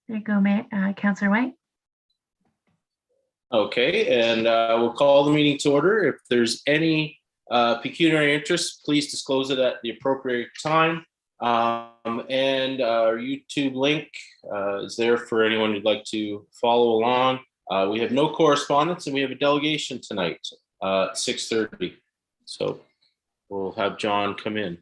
There you go, Councillor White. Okay, and we'll call the meeting to order. If there's any pecuniary interest, please disclose it at the appropriate time. And our YouTube link is there for anyone who'd like to follow along. We have no correspondence and we have a delegation tonight at 6:30. So we'll have John come in.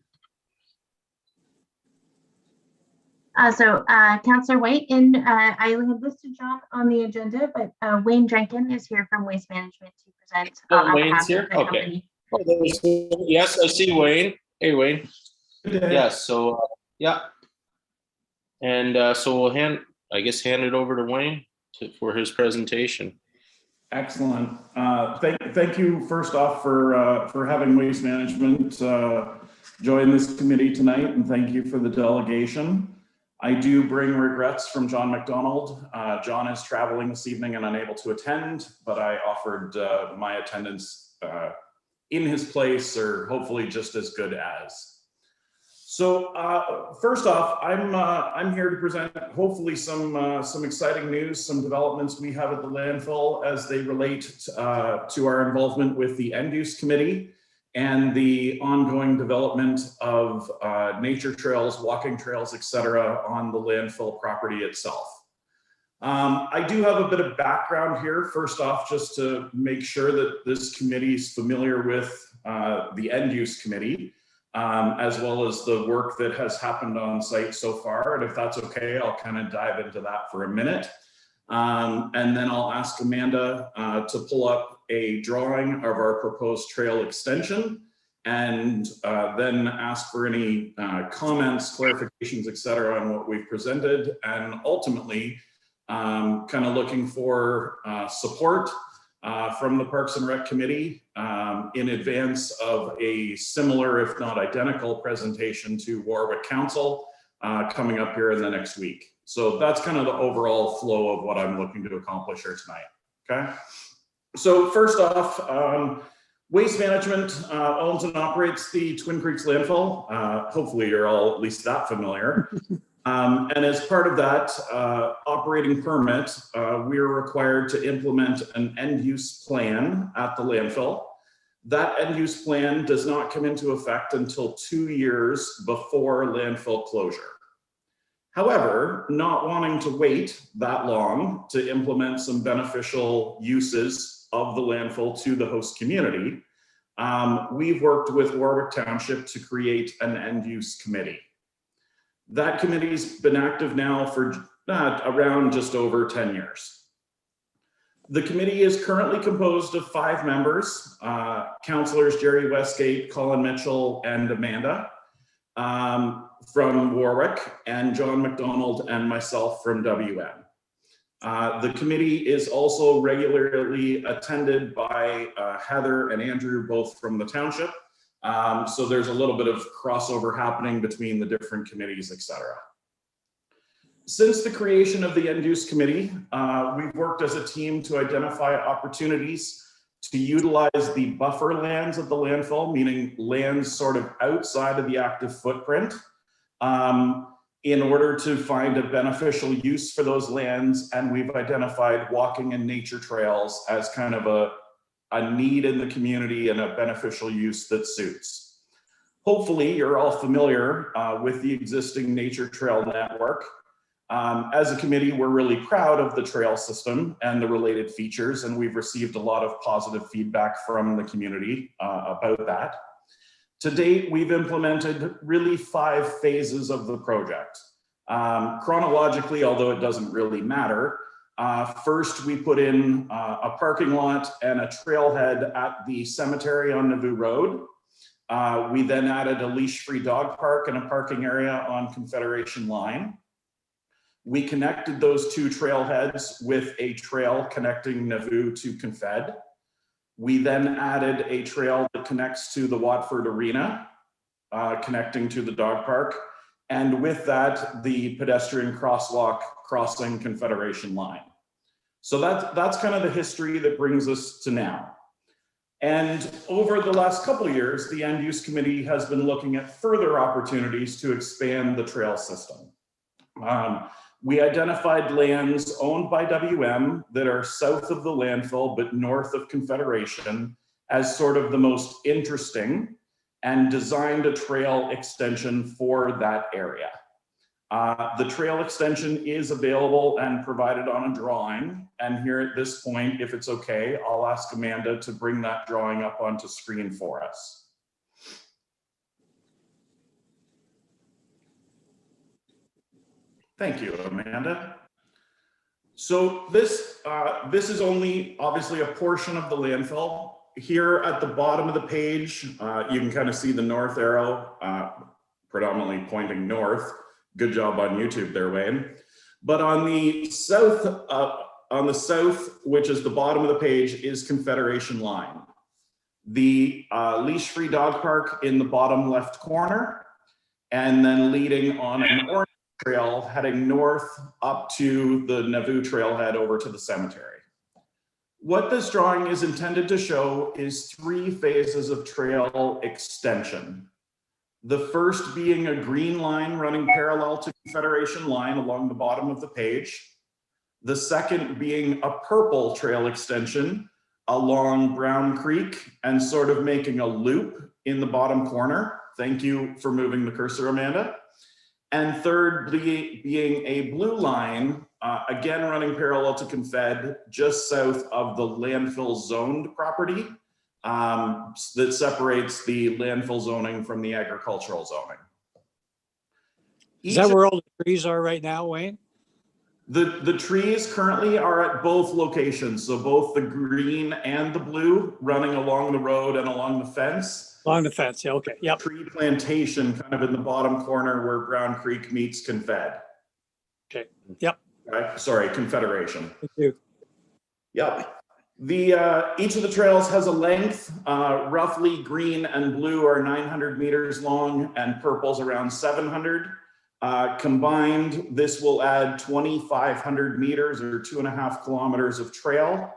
Councillor White, and I had listed John on the agenda, but Wayne Drenkin is here from Waste Management to present. Wayne's here? Okay. Oh, yes, I see Wayne. Hey, Wayne. Yes, so, yeah. And so we'll hand it over to Wayne for his presentation. Excellent. Thank you first off for having Waste Management join this committee tonight, and thank you for the delegation. I do bring regrets from John McDonald. John is traveling this evening and unable to attend, but I offered my attendance in his place, or hopefully just as good as. So first off, I'm here to present hopefully some exciting news, some developments we have at the landfill as they relate to our involvement with the End Use Committee and the ongoing development of nature trails, walking trails, etc. on the landfill property itself. I do have a bit of background here, first off, just to make sure that this committee is familiar with the End Use Committee, as well as the work that has happened on site so far. And if that's okay, I'll kind of dive into that for a minute. And then I'll ask Amanda to pull up a drawing of our proposed trail extension, and then ask for any comments, clarifications, etc. on what we've presented, and ultimately kind of looking for support from the Parks and Rec Committee in advance of a similar, if not identical, presentation to Warwick Council coming up here in the next week. So that's kind of the overall flow of what I'm looking to accomplish here tonight, okay? So first off, Waste Management owns and operates the Twin Creeks landfill. Hopefully you're all at least that familiar. And as part of that operating permit, we are required to implement an end-use plan at the landfill. That end-use plan does not come into effect until 2 years before landfill closure. However, not wanting to wait that long to implement some beneficial uses of the landfill to the host community, we've worked with Warwick Township to create an end-use committee. That committee's been active now for around just over 10 years. The committee is currently composed of 5 members, councillors Jerry Westgate, Colin Mitchell, and Amanda from Warwick, and John McDonald and myself from WM. The committee is also regularly attended by Heather and Andrew, both from the township. So there's a little bit of crossover happening between the different committees, etc. Since the creation of the End Use Committee, we've worked as a team to identify opportunities to utilize the buffer lands of the landfill, meaning lands sort of outside of the active footprint, in order to find a beneficial use for those lands. And we've identified walking and nature trails as kind of a need in the community and a beneficial use that suits. Hopefully you're all familiar with the existing nature trail network. As a committee, we're really proud of the trail system and the related features, and we've received a lot of positive feedback from the community about that. To date, we've implemented really 5 phases of the project. Chronologically, although it doesn't really matter, first we put in a parking lot and a trailhead at the cemetery on Nauvoo Road. We then added a leash-free dog park and a parking area on Confederation Line. We connected those 2 trailheads with a trail connecting Nauvoo to Confed. We then added a trail that connects to the Waterford Arena, connecting to the dog park. And with that, the pedestrian crosswalk crossing Confederation Line. So that's kind of the history that brings us to now. And over the last couple of years, the End Use Committee has been looking at further opportunities to expand the trail system. We identified lands owned by WM that are south of the landfill but north of Confederation as sort of the most interesting, and designed a trail extension for that area. The trail extension is available and provided on a drawing. And here at this point, if it's okay, I'll ask Amanda to bring that drawing up onto screen for us. Thank you, Amanda. So this is only obviously a portion of the landfill. Here at the bottom of the page, you can kind of see the north arrow, predominantly pointing north. Good job on YouTube there, Wayne. But on the south, which is the bottom of the page, is Confederation Line. The leash-free dog park in the bottom left corner, and then leading on an orange trail heading north up to the Nauvoo trailhead over to the cemetery. What this drawing is intended to show is 3 phases of trail extension. The first being a green line running parallel to Confederation Line along the bottom of the page. The second being a purple trail extension along Brown Creek and sort of making a loop in the bottom corner. Thank you for moving the cursor, Amanda. And third being a blue line, again running parallel to Confed, just south of the landfill zoned property that separates the landfill zoning from the agricultural zoning. Is that where all the trees are right now, Wayne? The trees currently are at both locations, so both the green and the blue running along the road and along the fence. Along the fence, yeah, okay, yep. Tree plantation kind of in the bottom corner where Brown Creek meets Confed. Okay, yep. Right, sorry, Confederation. Thank you. Yep. Each of the trails has a length, roughly green and blue are 900 meters long and purple's around 700. Combined, this will add 2,500 meters or 2.5 kilometers of trail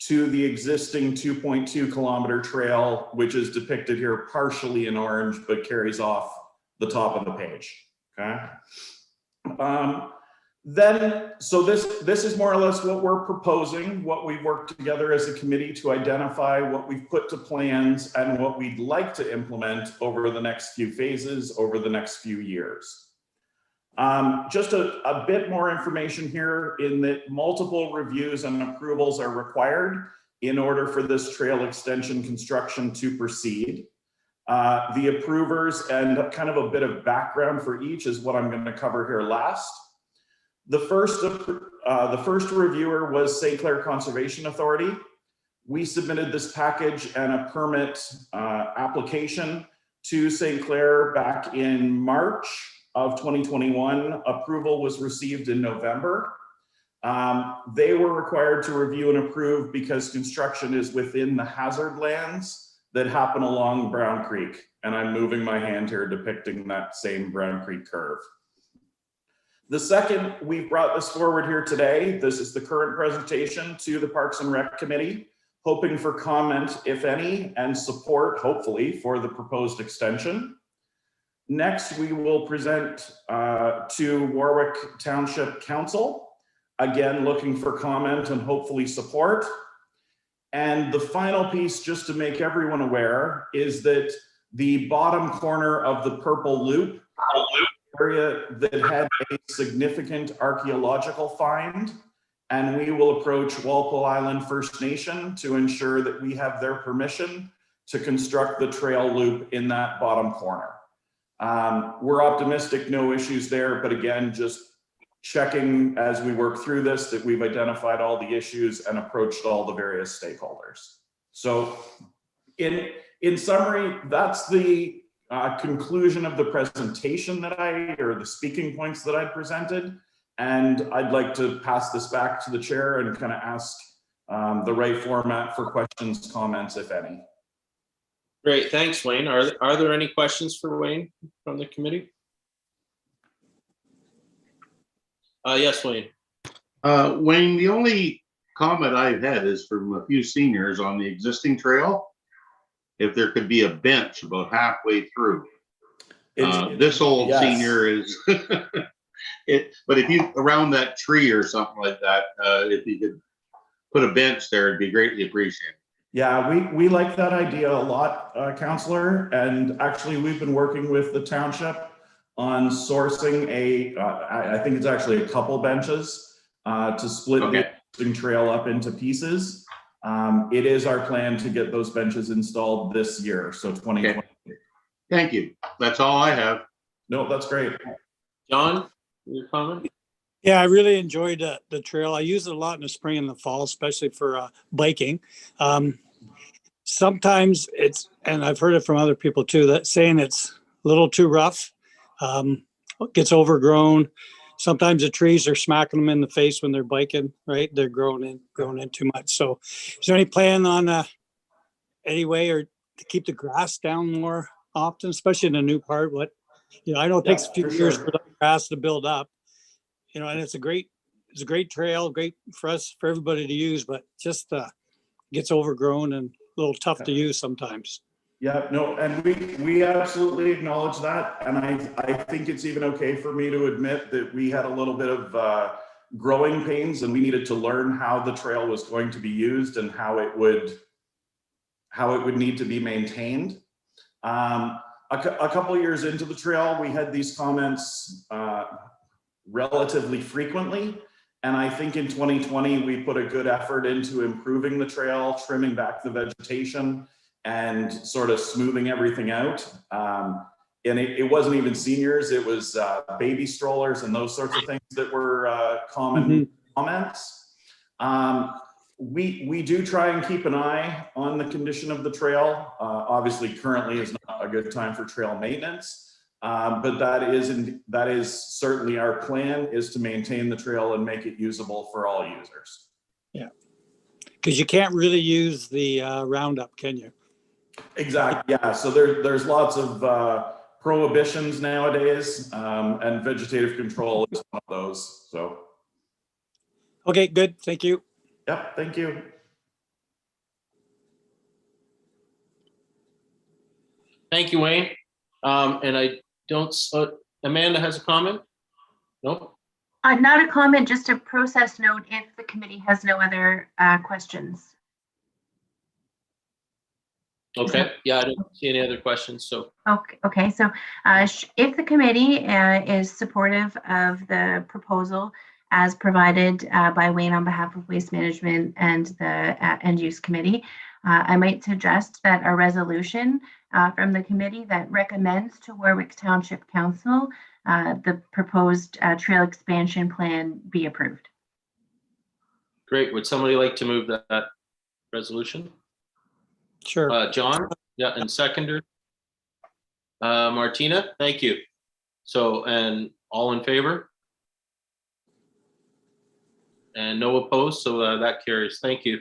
to the existing 2.2 kilometer trail, which is depicted here partially in orange, but carries off the top of the page, okay? So this is more or less what we're proposing, what we've worked together as a committee to identify, what we've put to plans, and what we'd like to implement over the next few phases, over the next few years. Just a bit more information here in that multiple reviews and approvals are required in order for this trail extension construction to proceed. The approvers and kind of a bit of background for each is what I'm going to cover here last. The first reviewer was St. Clair Conservation Authority. We submitted this package and a permit application to St. Clair back in March of 2021. Approval was received in November. They were required to review and approve because construction is within the hazard lands that happen along Brown Creek. And I'm moving my hand here depicting that same Brown Creek curve. The second, we brought this forward here today. This is the current presentation to the Parks and Rec Committee, hoping for comment, if any, and support, hopefully, for the proposed extension. Next, we will present to Warwick Township Council, again, looking for comment and hopefully support. And the final piece, just to make everyone aware, is that the bottom corner of the purple loop area that had a significant archaeological find, and we will approach Walpole Island First Nation to ensure that we have their permission to construct the trail loop in that bottom corner. We're optimistic, no issues there, but again, just checking as we work through this that we've identified all the issues and approached all the various stakeholders. So in summary, that's the conclusion of the presentation that or the speaking points that I presented. And I'd like to pass this back to the chair and kind of ask the right format for questions, comments, if any. Great, thanks, Wayne. Are there any questions for Wayne from the committee? Yes, Wayne. Wayne, the only comment I've had is from a few seniors on the existing trail, if there could be a bench about halfway through. This old yes. senior is But if you, around that tree or something like that, if you could put a bench there, it'd be greatly appreciated. Yeah, we like that idea a lot, Councillor. And actually, we've been working with the township on sourcing I think it's actually a couple benches to split the existing trail up into pieces. It is our plan to get those benches installed this year, so 2020. Okay. Thank you. That's all I have. No, that's great. John, your comment? Yeah, I really enjoyed the trail. I use it a lot in the spring and the fall, especially for biking. Sometimes it's, and I've heard it from other people too, that saying it's a little too rough, gets overgrown. Sometimes the trees are smacking them in the face when they're biking, right? They're growing in too much. So is there any plan on any way or to keep the grass down more often, especially in the new part? I know it takes a few years for the grass to build up, and it's a great trail, great for everybody to use, but just gets overgrown and a little tough to use sometimes. Yeah, no, and we absolutely acknowledge that. And I think it's even okay for me to admit that we had a little bit of growing pains, and we needed to learn how the trail was going to be used and how it would need to be maintained. A couple of years into the trail, we had these comments relatively frequently. And I think in 2020, we put a good effort into improving the trail, trimming back the vegetation, and sort of smoothing everything out. And it wasn't even seniors, it was baby strollers and those sorts of things that were common comments. We do try and keep an eye on the condition of the trail. Obviously, currently is not a good time for trail maintenance. But that is certainly our plan, is to maintain the trail and make it usable for all users. Yeah, because you can't really use the Roundup, can you? Exactly. Yeah. So there's lots of prohibitions nowadays, and vegetative control is one of those. So. Okay. Good. Thank you. Yep. Thank you. Thank you, Wayne. And I don't, Amanda has a comment? No? Not a comment, just a process note if the committee has no other questions. Okay, yeah, I don't see any other questions, so. Okay. So if the committee is supportive of the proposal as provided by Wayne on behalf of Waste Management and the End Use Committee, I might suggest that a resolution from the committee that recommends to Warwick Township Council the proposed trail expansion plan be approved. Great, would somebody like to move that resolution? Sure. John, yeah, and seconder. Martina, thank you. So, and all in favor? And no opposed, so that carries. Thank you.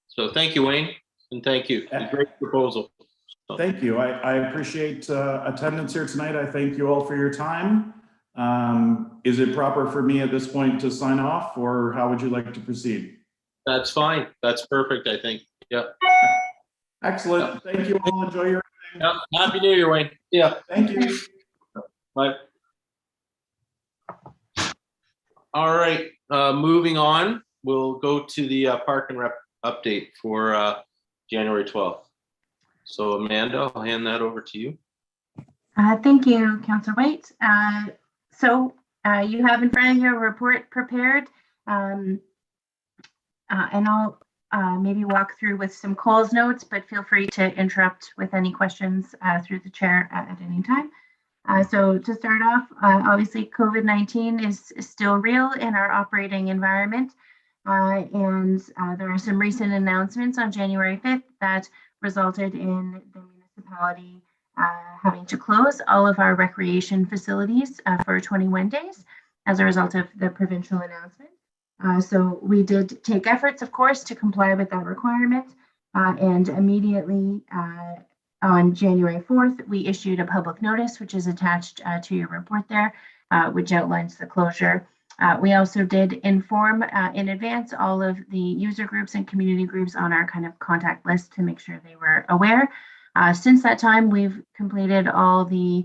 So thank you, Wayne, and thank you. A great proposal. Thank you. I appreciate attendance here tonight. I thank you all for your time. Is it proper for me at this point to sign off, or how would you like to proceed? That's fine. That's perfect, I think. Yep. Excellent. Thank you all. Enjoy your evening. Yep. Happy New Year, Wayne. Yeah. Thank you. Bye. All right, moving on. We'll go to the Park and Rep update for January 12th. So Amanda, I'll hand that over to you. Thank you, Councillor White. So you have in front of you a report prepared, and I'll maybe walk through with some calls notes, but feel free to interrupt with any questions through the chair at any time. So to start off, obviously COVID-19 is still real in our operating environment, and there are some recent announcements on January 5th that resulted in the municipality having to close all of our recreation facilities for 21 days as a result of the provincial announcement. So we did take efforts, of course, to comply with that requirement, and immediately on January 4th, we issued a public notice, which is attached to your report there, which outlines the closure. We also did inform in advance all of the user groups and community groups on our kind of contact list to make sure they were aware. Since that time, we've completed all the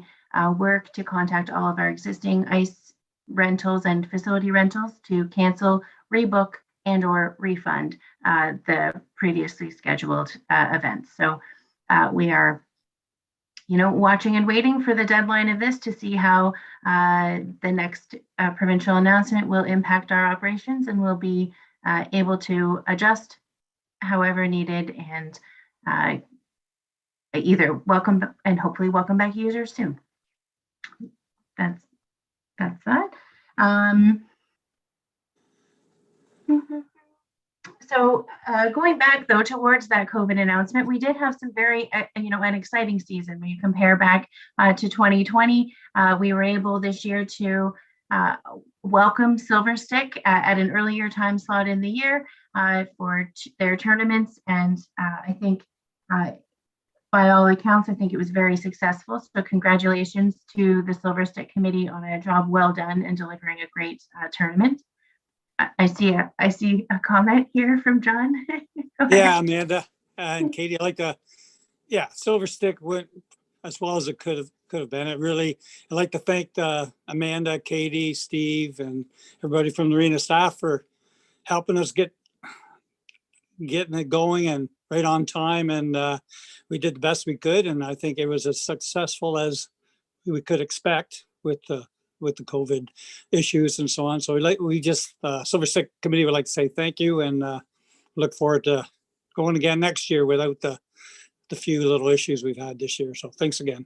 work to contact all of our existing ICE rentals and facility rentals to cancel, rebook, and or refund the previously scheduled events. So we are, watching and waiting for the deadline of this to see how the next provincial announcement will impact our operations, and we'll be able to adjust however needed, and either welcome and hopefully welcome back users too. That's that. So going back though towards that COVID announcement, we did have some very, an exciting season. When you compare back to 2020, we were able this year to welcome Silver Stick at an earlier time slot in the year for their tournaments, and I think by all accounts, I think it was very successful. So congratulations to the Silver Stick Committee on a job well done and delivering a great tournament. I see a comment here from John. Yeah, Amanda and Katie, Silver Stick went as well as it could have been. I'd like to thank Amanda, Katie, Steve, and everybody from the arena staff for helping us getting it going and right on time. And we did the best we could, and I think it was as successful as we could expect with the COVID issues and so on. So Silver Stick Committee would like to say thank you, and look forward to going again next year without the few little issues we've had this year. So thanks again.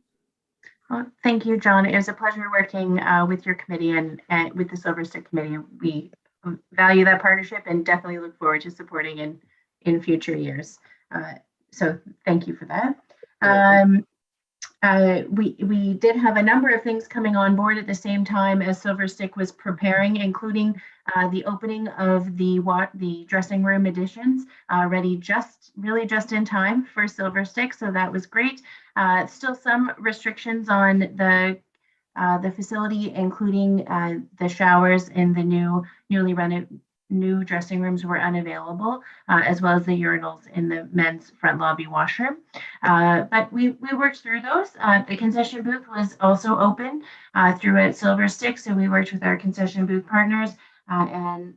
Well, thank you, John. It was a pleasure working with your committee and with the Silver Stick Committee. We value that partnership and definitely look forward to supporting in future years. So thank you for that. We did have a number of things coming on board at the same time as Silver Stick was preparing, including the opening of the dressing room additions, ready just in time for Silver Stick. So that was great. Still some restrictions on the facility, including the showers in the new dressing rooms were unavailable, as well as the urinals in the men's front lobby washroom. But we worked through those. The concession booth was also open through at Silver Stick, so we worked with our concession booth partners, and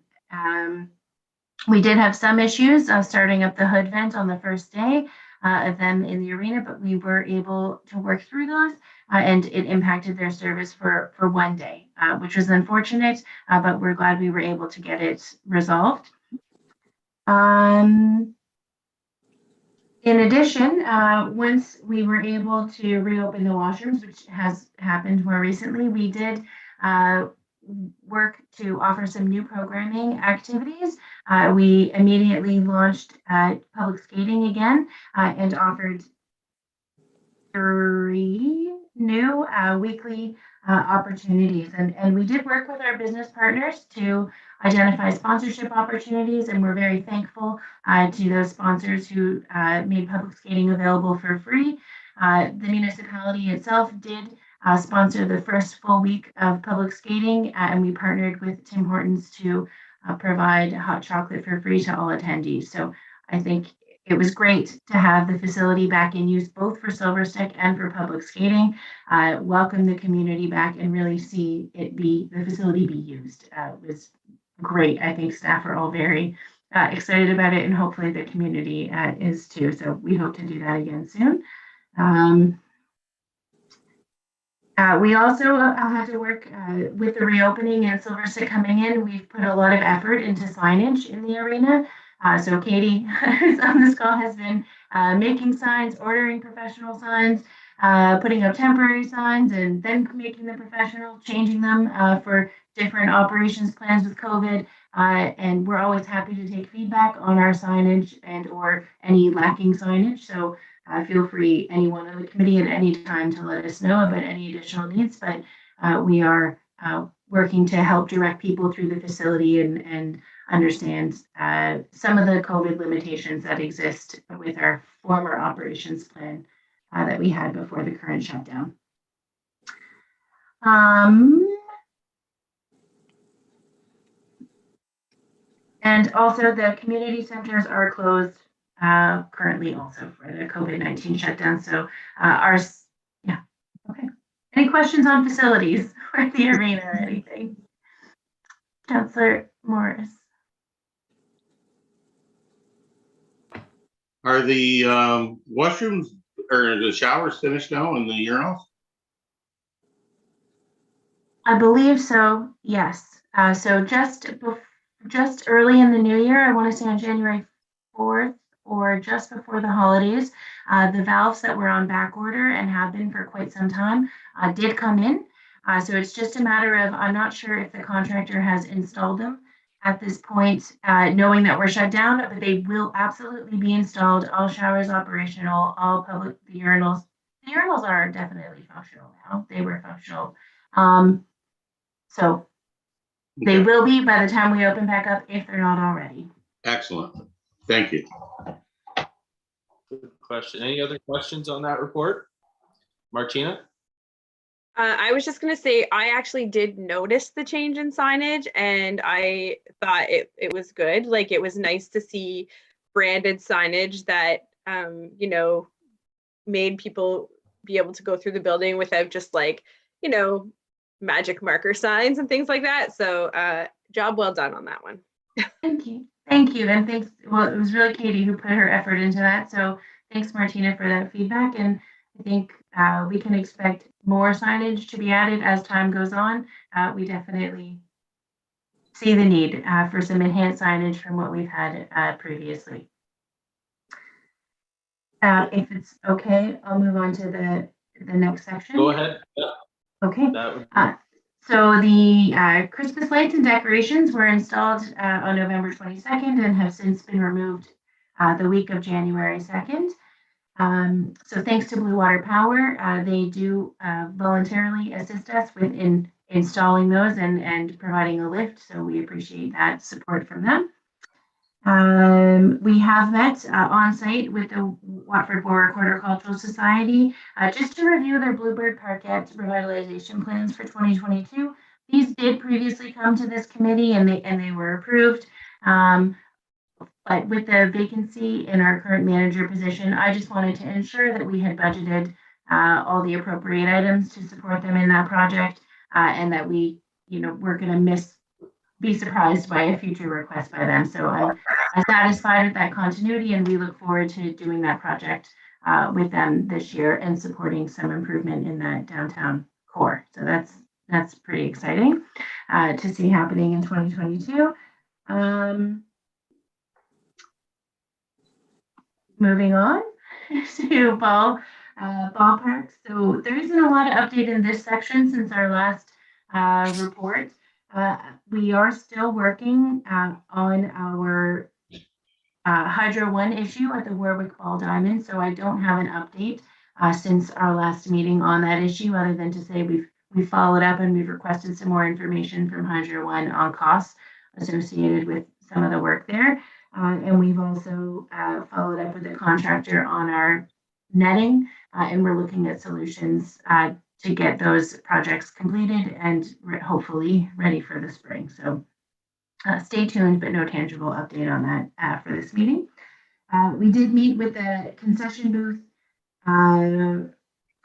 we did have some issues starting up the hood vent on the first day of them in the arena, but we were able to work through those, and it impacted their service for one day, which was unfortunate, but we're glad we were able to get it resolved. In addition, once we were able to reopen the washrooms, which has happened more recently, we did work to offer some new programming activities. We immediately launched public skating again and offered 3 new weekly opportunities. And we did work with our business partners to identify sponsorship opportunities, and we're very thankful to those sponsors who made public skating available for free. The municipality itself did sponsor the first full week of public skating, and we partnered with Tim Hortons to provide hot chocolate for free to all attendees. So I think it was great to have the facility back in use, both for Silver Stick and for public skating. Welcome the community back and really see the facility be used. It was great. I think staff are all very excited about it, and hopefully the community is too. So we hope to do that again soon. We also had to work with the reopening and Silver Stick coming in. We've put a lot of effort into signage in the arena. So Katie, who's on this call, has been making signs, ordering professional signs, putting up temporary signs, and then making them professional, changing them for different operations plans with COVID. And we're always happy to take feedback on our signage and or any lacking signage. So feel free, anyone on the committee at any time, to let us know about any additional needs. But we are working to help direct people through the facility and understand some of the COVID limitations that exist with our former operations plan that we had before the current shutdown. And also the community centers are closed currently also for the COVID-19 shutdown. So Any questions on facilities or the arena or anything? Councillor Morris. Are the washrooms or the showers finished now and the urinals? I believe so, yes. So just early in the new year, I want to say on January 4th or just before the holidays, the valves that were on back order and have been for quite some time did come in. So it's just a matter of, I'm not sure if the contractor has installed them at this point, knowing that we're shut down, but they will absolutely be installed, all showers operational, all public, the urinals. The urinals are definitely functional now. They were functional. So they Okay. will be by the time we open back up if they're not already. Excellent. Thank you. Good question. Any other questions on that report? Martina? I was just going to say, I actually did notice the change in signage and I thought it was good. Like, it was nice to see branded signage that, you know, made people be able to go through the building without just like, you know, magic marker signs and things like that. So job well done on that one. Thank you. Thank you. And thanks. Well, it was really Katie who put her effort into that. So thanks, Martina, for that feedback. And I think we can expect more signage to be added as time goes on. We definitely see the need for some enhanced signage from what we've had previously. If it's okay, I'll move on to the next section. Go ahead. Yeah, Okay. that would So the Christmas lights and decorations were installed on November 22nd and have since been removed the week of January 2nd. So thanks to Blue Water Power, they do voluntarily assist us with installing those and providing a lift. So we appreciate that support from them. We have met on site with the Waterford Horticultural Society just to review their Bluebird Parkette revitalization plans for 2022. These did previously come to this committee and they were approved. But with the vacancy in our current manager position, I just wanted to ensure that we had budgeted all the appropriate items to support them in that project and that we, you know, we're going to be surprised by a future request by them. So I'm satisfied with that continuity and we look forward to doing that project with them this year and supporting some improvement in that downtown core. So that's pretty exciting to see happening in 2022. Moving on to ballparks. So there isn't a lot of update in this section since our last report. We are still working on our Hydro 1 issue at the Warwick Ball Diamond, so I don't have an update since our last meeting on that issue, other than to say we've followed up and we've requested some more information from Hydro 1 on costs associated with some of the work there. And we've also followed up with the contractor on our netting, and we're looking at solutions to get those projects completed and hopefully ready for the spring. So stay tuned, but no tangible update on that for this meeting. We did meet with the concession booth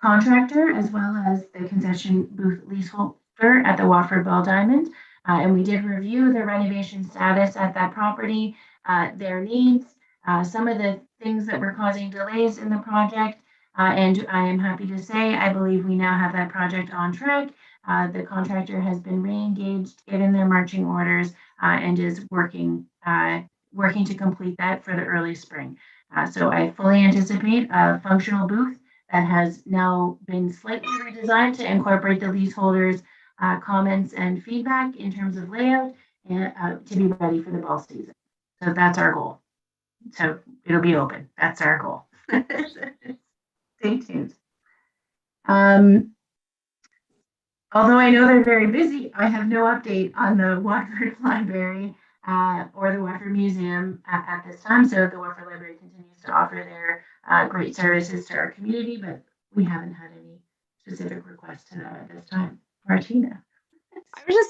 contractor as well as the concession booth leaseholder at the Waterford Ball Diamond. And we did review the renovation status at that property, their needs, some of the things that were causing delays in the project. And I am happy to say, I believe we now have that project on track. The contractor has been re-engaged, given their marching orders, and is working to complete that for the early spring. So I fully anticipate a functional booth that has now been slightly redesigned to incorporate the leaseholders' comments and feedback in terms of layout and to be ready for the ball season. So that's our goal. So it'll be open. That's our goal. Stay tuned. Although I know they're very busy, I have no update on the Waterford Library or the Waterford Museum at this time. So the Waterford Library continues to offer their great services to our community, but we haven't had any specific requests to them at this time. Martina.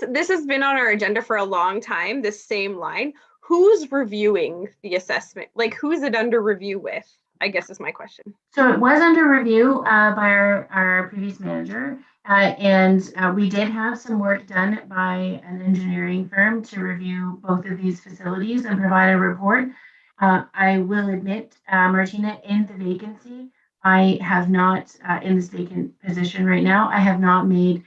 This has been on our agenda for a long time, this same line. Who's reviewing the assessment? Like, who's it under review with? I guess is my question. So it was under review by our previous manager, and we did have some work done by an engineering firm to review both of these facilities and provide a report. I will admit, Martina, in the vacancy, I have not, in this vacant position right now, I have not made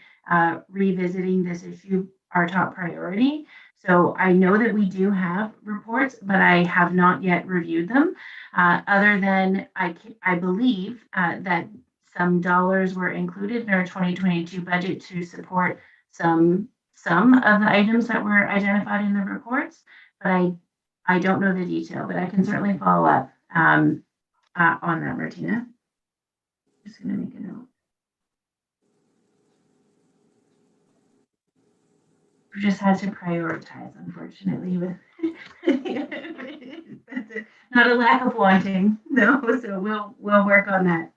revisiting this issue our top priority. So I know that we do have reports, but I have not yet reviewed them. Other than I believe that some dollars were included in our 2022 budget to support some of the items that were identified in the reports, but I don't know the detail, but I can certainly follow up on that, Martina. Just going to make a note. We just had to prioritize, unfortunately, with not a lack of wanting, no. So we'll work on that.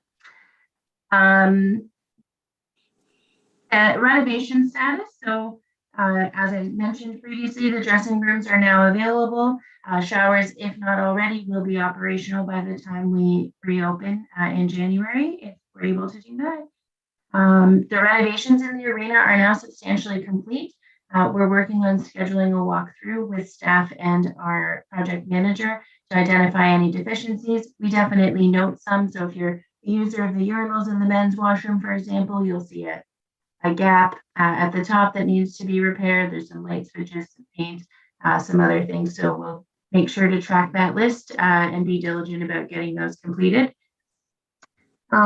Renovation status. So as I mentioned previously, the dressing rooms are now available. Showers, if not already, will be operational by the time we reopen in January, if we're able to do that. The renovations in the arena are now substantially complete. We're working on scheduling a walkthrough with staff and our project manager to identify any deficiencies. We definitely note some. So if you're a user of the urinals in the men's washroom, for example, you'll see a gap at the top that needs to be repaired. There's some light switches, some paint, some other things. So we'll make sure to track that list and be diligent about getting those completed. The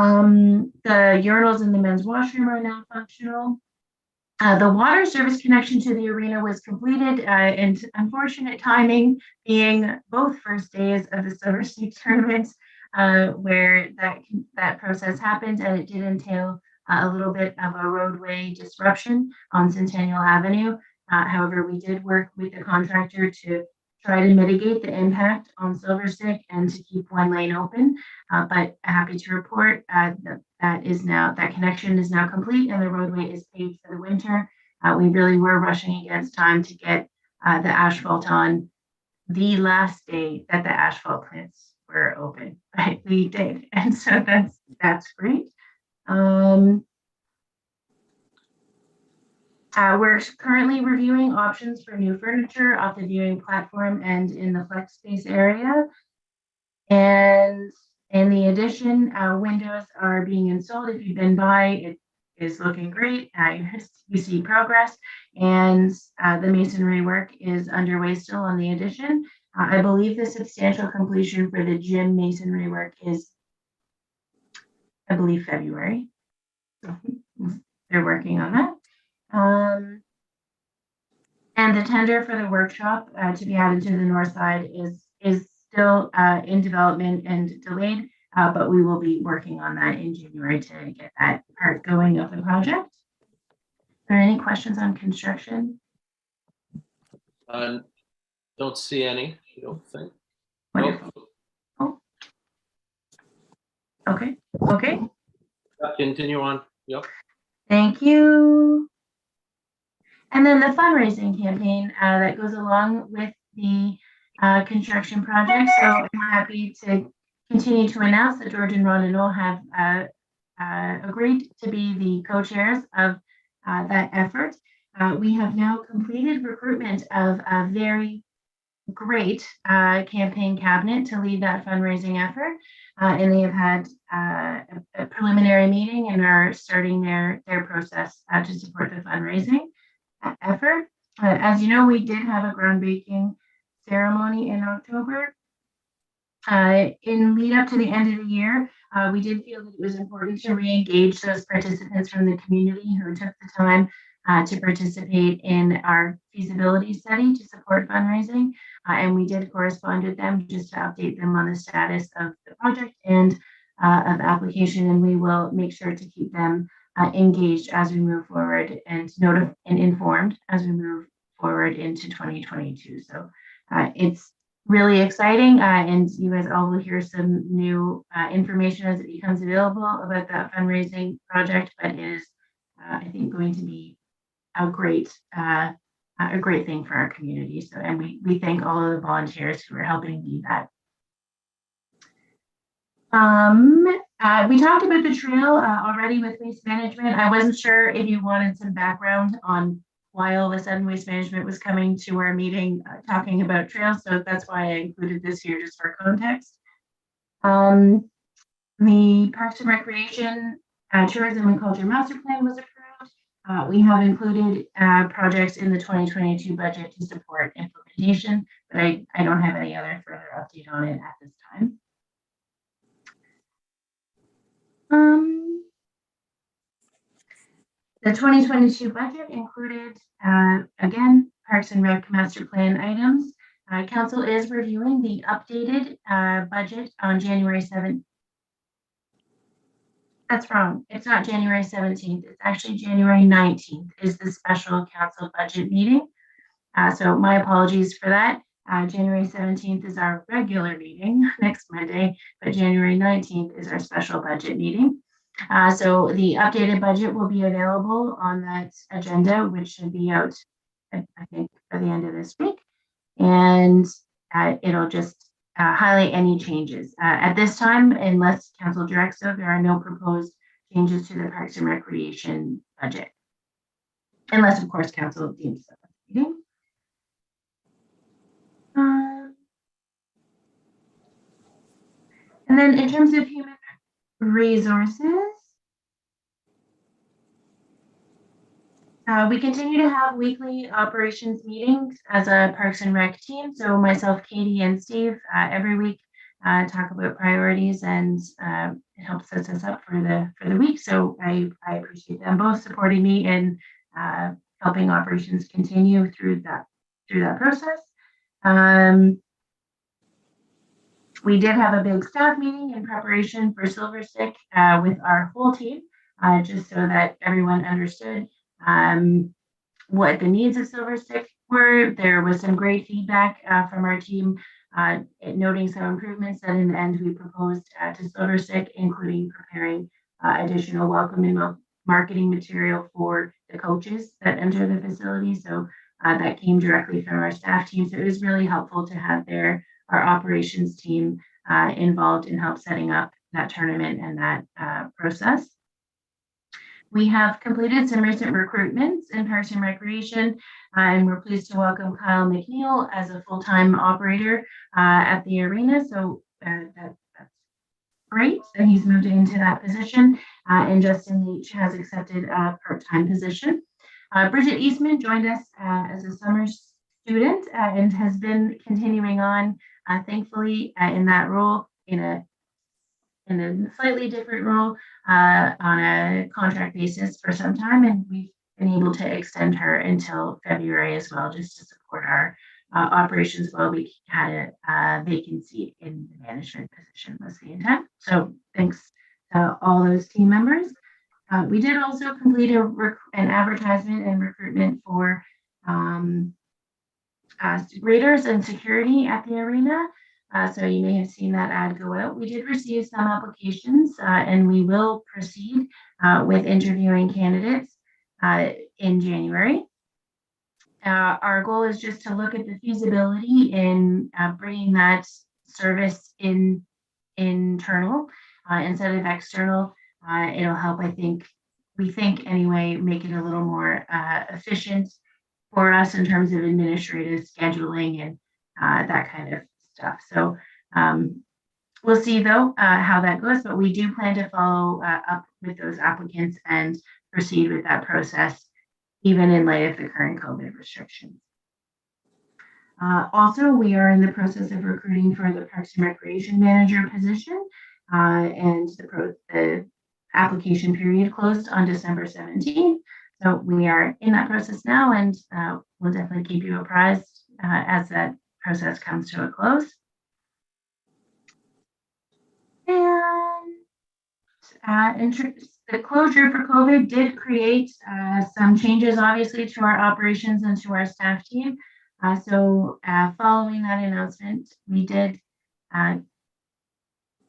urinals in the men's washroom are now functional. The water service connection to the arena was completed, and unfortunate timing being both first days of the Silver State tournament, where that process happened, and it did entail a little bit of a roadway disruption on Centennial Avenue. However, we did work with the contractor to try to mitigate the impact on Silver Stick and to keep one lane open. But happy to report that connection is now complete and the roadway is paved for the winter. We really were rushing against time to get the asphalt on the last day that the asphalt plants were open. Right, we did, and so that's great. We're currently reviewing options for new furniture off the viewing platform and in the flex space area. And in the addition, windows are being installed. If you've been by, it is looking great. You see progress, and the masonry work is underway still on the addition. I believe the substantial completion for the gym masonry work is, I believe, February. So they're working on that. And the tender for the workshop to be added to the north side is still in development and delayed, but we will be working on that in January to get that part going of the project. Are there any questions on construction? Don't see any, I don't think. Wonderful. Oh. Okay. Continue on. Yep. Thank you. And then the fundraising campaign that goes along with the construction project. So I'm happy to continue to announce that George and Ron and Noel have agreed to be the co-chairs of that effort. We have now completed recruitment of a very great campaign cabinet to lead that fundraising effort. And they have had a preliminary meeting and are starting their process to support the fundraising effort. As you know, we did have a groundbreaking ceremony in October. In lead up to the end of the year, we did feel that it was important to re-engage those participants from the community who took the time to participate in our feasibility study to support fundraising. And we did correspond with them just to update them on the status of the project and of application. And we will make sure to keep them engaged as we move forward and informed as we move forward into 2022. So it's really exciting, and you guys all will hear some new information as it becomes available about that fundraising project. But it is, I think, going to be a great thing for our community. So, and we thank all of the volunteers who are helping lead that. We talked about the trail already with waste management. I wasn't sure if you wanted some background on why all of a sudden waste management was coming to our meeting talking about trails. So that's why I included this here just for context. The Parks and Recreation Tourism and Culture Master Plan was approved. We have included projects in the 2022 budget to support implementation, but I don't have any other further update on it at this time. The 2022 budget included, again, Parks and Rec Master Plan items. Council is reviewing the updated budget on January 7th. That's wrong. It's not January 17th. It's actually January 19th is the special council budget meeting. So my apologies for that. January 17th is our regular meeting next Monday, but January 19th is our special budget meeting. So the updated budget will be available on that agenda, which should be out, I think, for the end of this week. And it'll just highlight any changes. At this time, unless council directs so, there are no proposed changes to the Parks and Recreation budget. Unless, of course, council deems so. And then in terms of human resources, we continue to have weekly operations meetings as a Parks and Rec team. So myself, Katie, and Steve every week talk about priorities, and it helps set us up for the week. So I appreciate them both supporting me in helping operations continue through that process. We did have a big staff meeting in preparation for Silver Stick with our whole team, just so that everyone understood what the needs of Silver Stick were. There was some great feedback from our team, noting some improvements that in the end we proposed to Silver Stick, including preparing additional welcome and marketing material for the coaches that enter the facility. So that came directly from our staff team. So it was really helpful to have our operations team involved in help setting up that tournament and that process. We have completed some recent recruitments in Parks and Recreation, and we're pleased to welcome Kyle McNeil as a full-time operator at the arena. So that's great that he's moved into that position, and Justin Leach has accepted a part-time position. Bridget Eastman joined us as a summer student and has been continuing on, thankfully, in that role in a slightly different role on a contract basis for some time, and we've been able to extend her until February as well, just to support our operations while we had a vacancy in the management position was the intent. So thanks to all those team members. We did also complete an advertisement and recruitment for readers and security at the arena. So you may have seen that ad go out. We did receive some applications, and we will proceed with interviewing candidates in January. Our goal is just to look at the feasibility in bringing that service internal instead of external. It'll help, we think anyway, make it a little more efficient for us in terms of administrative scheduling and that kind of stuff. So we'll see though how that goes, but we do plan to follow up with those applicants and proceed with that process, even in light of the current COVID restrictions. Also, we are in the process of recruiting for the Parks and Recreation Manager position, and the application period closed on December 17th. So we are in that process now, and we'll definitely keep you apprised as that process comes to a close. And the closure for COVID did create some changes, obviously, to our operations and to our staff team. So following that announcement, we did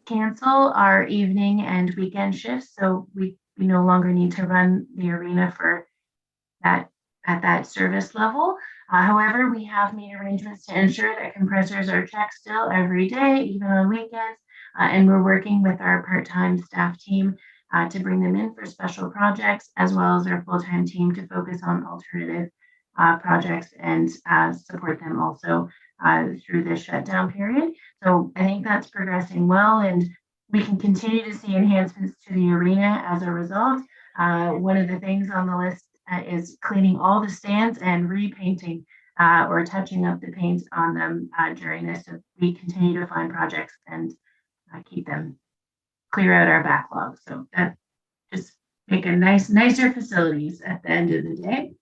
cancel our evening and weekend shifts. So we no longer need to run the arena for that at that service level. However, we have made arrangements to ensure that compressors are checked still every day, even on weekends, and we're working with our part-time staff team to bring them in for special projects, as well as our full-time team to focus on alternative projects and support them also through this shutdown period. So I think that's progressing well, and we can continue to see enhancements to the arena as a result. One of the things on the list is cleaning all the stands and repainting or touching up the paint on them during this. So we continue to find projects and keep them clear out our backlog. So that just make a nicer facilities at the end of the day.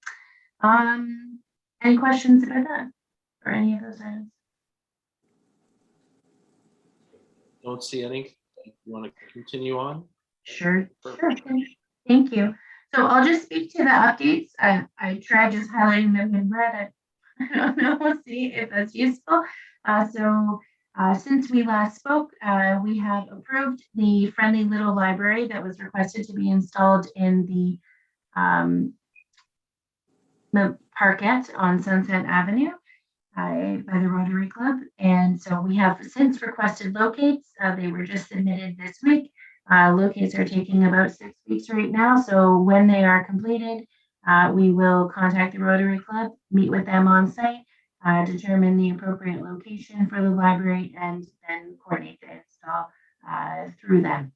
Any questions about that or any of those items? Don't see any. You want to continue on? Sure. Thank you. So I'll just speak to the updates. I tried just highlighting them in red. I don't know. We'll see if that's useful. Since we last spoke, we have approved the friendly little library that was requested to be installed in the parkette on Sunset Avenue by the Rotary Club. And so we have since requested locates. They were just submitted this week. Locates are taking about 6 weeks right now. So when they are completed, we will contact the Rotary Club, meet with them on site, determine the appropriate location for the library, and then coordinate the install through them.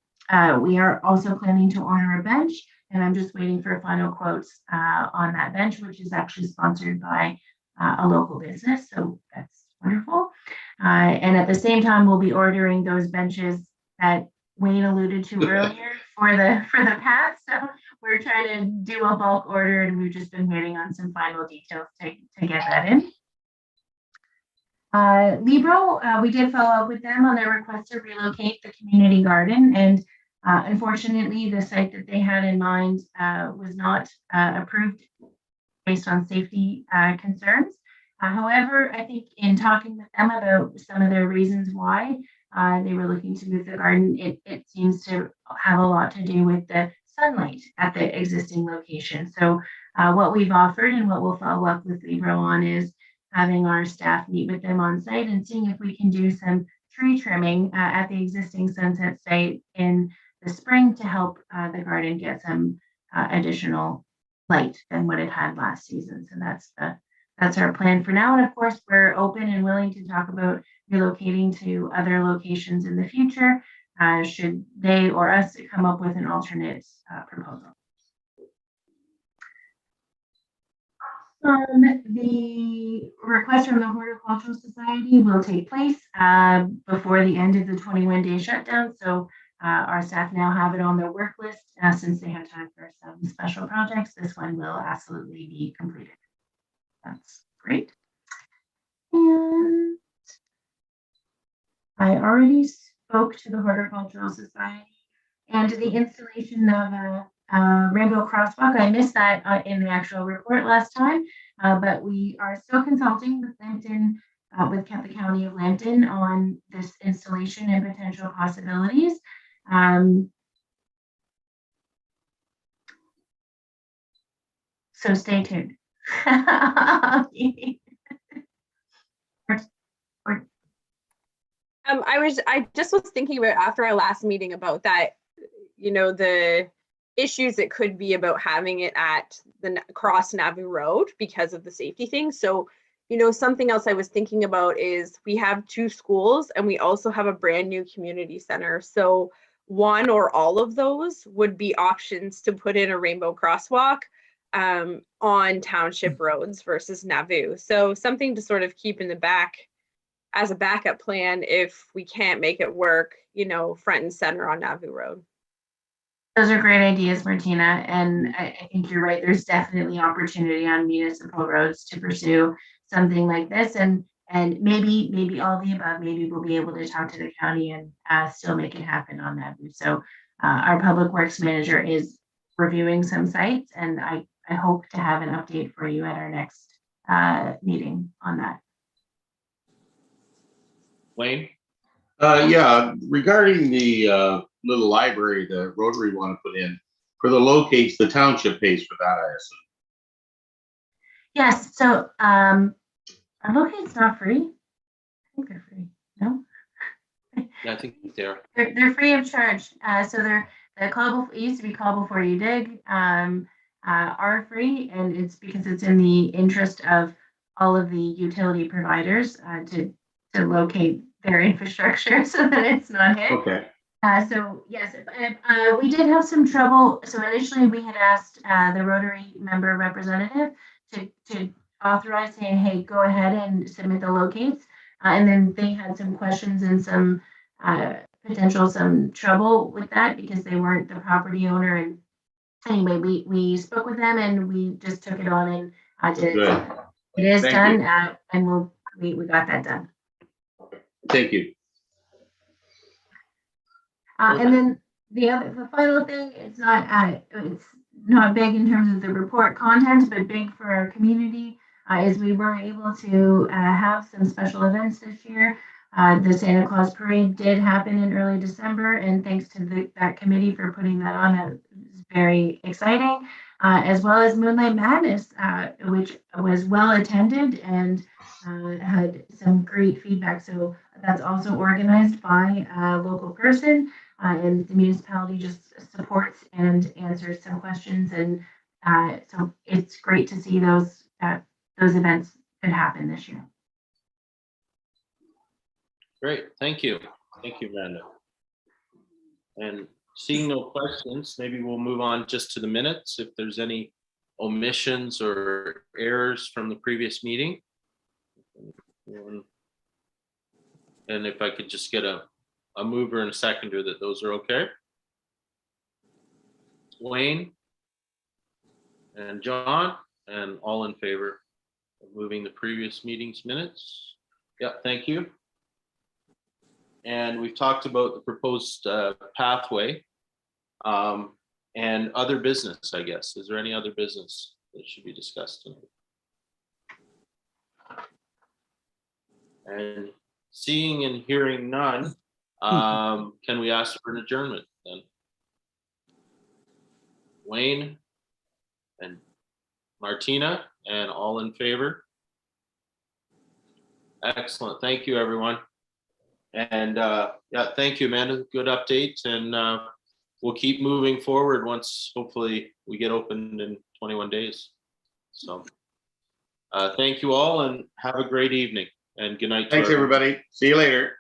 We are also planning to order a bench, and I'm just waiting for final quotes on that bench, which is actually sponsored by a local business. So that's wonderful. And at the same time, we'll be ordering those benches that Wayne alluded to earlier for the path. So we're trying to do a bulk order, and we've just been waiting on some final details to get that in. Libro, we did follow up with them on their request to relocate the community garden, and unfortunately, the site that they had in mind was not approved based on safety concerns. However, I think in talking with them about some of their reasons why they were looking to move the garden, it seems to have a lot to do with the sunlight at the existing location. So what we've offered and what we'll follow up with Libro on is having our staff meet with them on site and seeing if we can do some tree trimming at the existing Sunset site in the spring to help the garden get some additional light than what it had last season. So that's our plan for now. And of course, we're open and willing to talk about relocating to other locations in the future, should they or us come up with an alternate proposal. The request from the Horticultural Society will take place before the end of the 21-day shutdown. So our staff now have it on their work list since they have time for some special projects. This one will absolutely be completed. That's great. And I already spoke to the Horticultural Society and the installation of a rainbow crosswalk. I missed that in the actual report last time, but we are still consulting with Lambton, with the County of Lambton on this installation and potential possibilities. So stay tuned. I just was thinking about after our last meeting about that, you know, the issues it could be about having it at the across Nauvoo Road because of the safety thing. So, you know, something else I was thinking about is we have 2 schools and we also have a brand new community center. So one or all of those would be options to put in a rainbow crosswalk on township roads versus Nauvoo. So something to sort of keep in the back as a backup plan if we can't make it work, you know, front and center on Nauvoo Road. Those are great ideas, Martina. And I think you're right. There's definitely opportunity on municipal roads to pursue something like this. And maybe all the above, maybe we'll be able to talk to the county and still make it happen on Nauvoo. So our public works manager is reviewing some sites, and I hope to have an update for you at our next meeting on that. Wayne? Yeah, regarding the little library the Rotary want to put in, for the locates, the township pays for that, I assume. Yes, so our locate's not free. I think they're free. No? I think they're. They're free of charge. So they're it used to be call before you dig, are free, and it's because it's in the interest of all of the utility providers to locate their infrastructure so that it's not hit. Okay. So yes, we did have some trouble. So initially we had asked the Rotary member representative to authorize saying, hey, go ahead and submit the locates. And then they had some questions and some some trouble with that because they weren't the property owner. And anyway, we spoke with them and we just took it on and did it. Good. So it is Thank done, you. and we got that done. Thank you. And then the final thing, it's not big in terms of the report content, but big for our community, is we were able to have some special events this year. The Santa Claus Parade did happen in early December, and thanks to that committee for putting that on. It was very exciting, as well as Moonlight Madness, which was well attended and had some great feedback. So that's also organized by a local person. And the municipality just supports and answers some questions, and so it's great to see those events that happen this year. Great, thank you, Amanda. And seeing no questions, maybe we'll move on just to the minutes. If there's any omissions or errors from the previous meeting, and if I could just get a mover and a seconder that those are okay. Wayne and John, and all in favor of moving the previous meeting's minutes? Yeah, thank you. And we've talked about the proposed pathway and other business, I guess. Is there any other business that should be discussed tonight? And seeing and hearing none, can we ask for an adjournment then? Wayne and Martina, and all in favor? Excellent. Thank you, everyone. And yeah, thank you, Amanda. Good update. And we'll keep moving forward once hopefully we get opened in 21 days. So thank you all and have a great evening, and good night. Thanks, everybody. See you later.